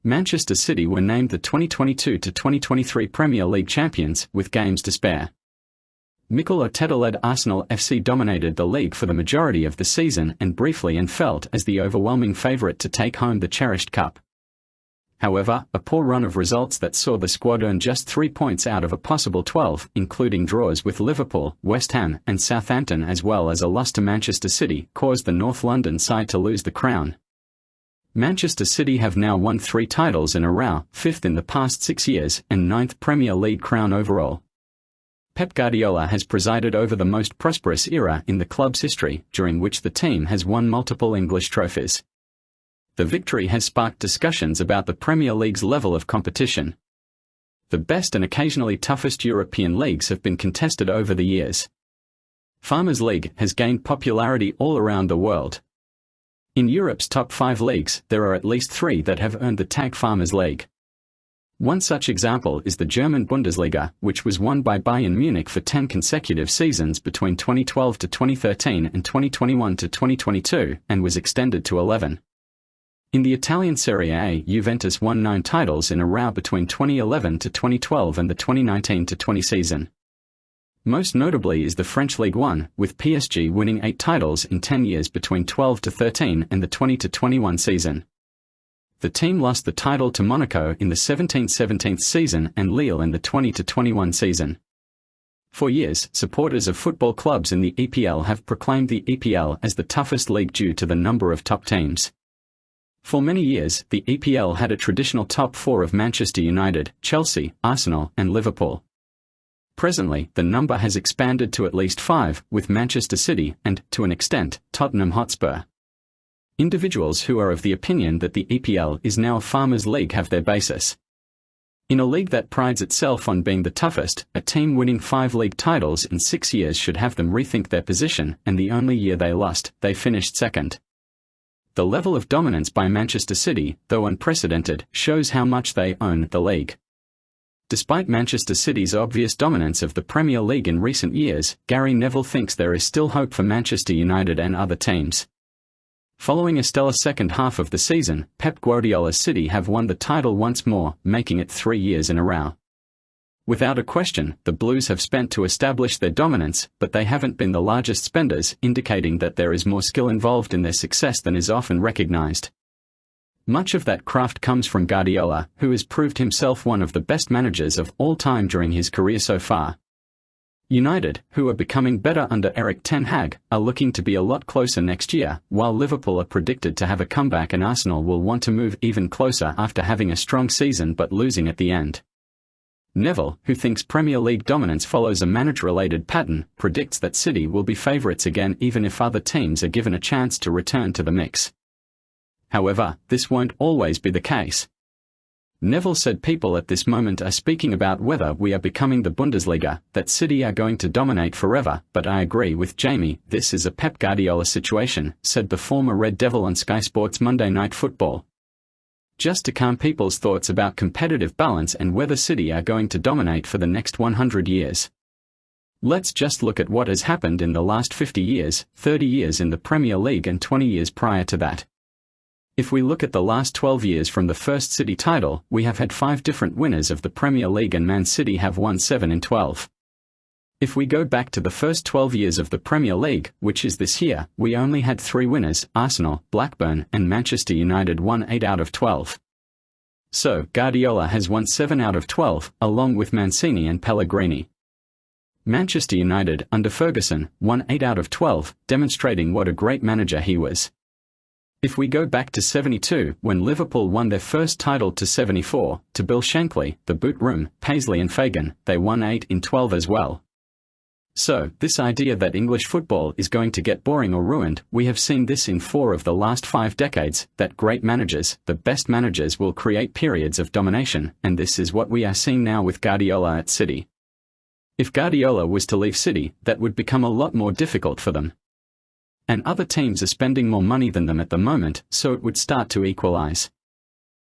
Manchester City were named the 2022-2023 Premier League champions with games to spare. Mikel Arteta-led Arsenal FC dominated the league for the majority of the season and briefly felt as the overwhelming favourite to take home the cherished cup. However, a poor run of results that saw the squad earn just 3 points out of a possible 12, including draws with Liverpool, West Ham, and Southampton, as well as a loss to Manchester City, caused the North London side to lose the crown. Manchester City have now won 3 titles in a row, 5th in the past 6 years, and 9th Premier League crown overall. Pep Guardiola has presided over the most prosperous era in the club's history, during which the team has won multiple English trophies. The victory has sparked discussions about the Premier League's level of competition. The best and occasionally toughest European leagues have been contested over the years. Farmers' League has gained popularity all around the world. In Europe's top 5 leagues, there are at least 3 that have earned the tag Farmers' League. One such example is the German Bundesliga, which was won by Bayern Munich for 10 consecutive seasons between 2012 to 2013 and 2021 to 2022, and was extended to 11. In the Italian Serie A, Juventus won 9 titles in a row between 2011 to 2012 and the 2019 to 20 season. Most notably is the French Ligue 1, with PSG winning 8 titles in 10 years between 12 to 13 and the 20 to 21 season. The team lost the title to Monaco in the 17-17 season and Lille in the 20 to 21 season. For years, supporters of football clubs in the EPL have proclaimed the EPL as the toughest league due to the number of top teams. For many years, the EPL had a traditional top 4 of Manchester United, Chelsea, Arsenal, and Liverpool. Presently, the number has expanded to at least 5, with Manchester City and, to an extent, Tottenham Hotspur. Individuals who are of the opinion that the EPL is now a farmers' league have their basis. In a league that prides itself on being the toughest, a team winning 5 league titles in 6 years should have them rethink their position, and the only year they lost, they finished second. The level of dominance by Manchester City, though unprecedented, shows how much they own the league. Despite Manchester City's obvious dominance of the Premier League in recent years, Gary Neville thinks there is still hope for Manchester United and other teams. Following a stellar second half of the season, Pep Guardiola's City have won the title once more, making it 3 years in a row. Without a question, the Blues have spent to establish their dominance, but they haven't been the largest spenders, indicating that there is more skill involved in their success than is often recognized. Much of that craft comes from Guardiola, who has proved himself one of the best managers of all time during his career so far. United, who are becoming better under Erik ten Hag, are looking to be a lot closer next year, while Liverpool are predicted to have a comeback and Arsenal will want to move even closer after having a strong season but losing at the end. Neville, who thinks Premier League dominance follows a manager-related pattern, predicts that City will be favourites again even if other teams are given a chance to return to the mix. However, this won't always be the case. Neville said people at this moment are speaking about whether we are becoming the Bundesliga, that City are going to dominate forever, but I agree with Jamie, this is a Pep Guardiola situation, said the former Red Devil on Sky Sports Monday Night Football. Just to calm people's thoughts about competitive balance and whether City are going to dominate for the next 100 years. Let's just look at what has happened in the last 50 years, 30 years in the Premier League and 20 years prior to that. If we look at the last 12 years from the first City title, we have had 5 different winners of the Premier League and Man City have won 7 in 12. If we go back to the first 12 years of the Premier League, which is this year, we only had 3 winners, Arsenal, Blackburn, and Manchester United won 8 out of 12. So, Guardiola has won 7 out of 12, along with Mancini and Pellegrini. Manchester United, under Ferguson, won 8 out of 12, demonstrating what a great manager he was. If we go back to 72, when Liverpool won their first title, to 74, to Bill Shankly, the Boot Room, Paisley and Fagan, they won 8 in 12 as well. So, this idea that English football is going to get boring or ruined, we have seen this in 4 of the last 5 decades, that great managers, the best managers will create periods of domination, and this is what we are seeing now with Guardiola at City. If Guardiola was to leave City, that would become a lot more difficult for them. And other teams are spending more money than them at the moment, so it would start to equalize.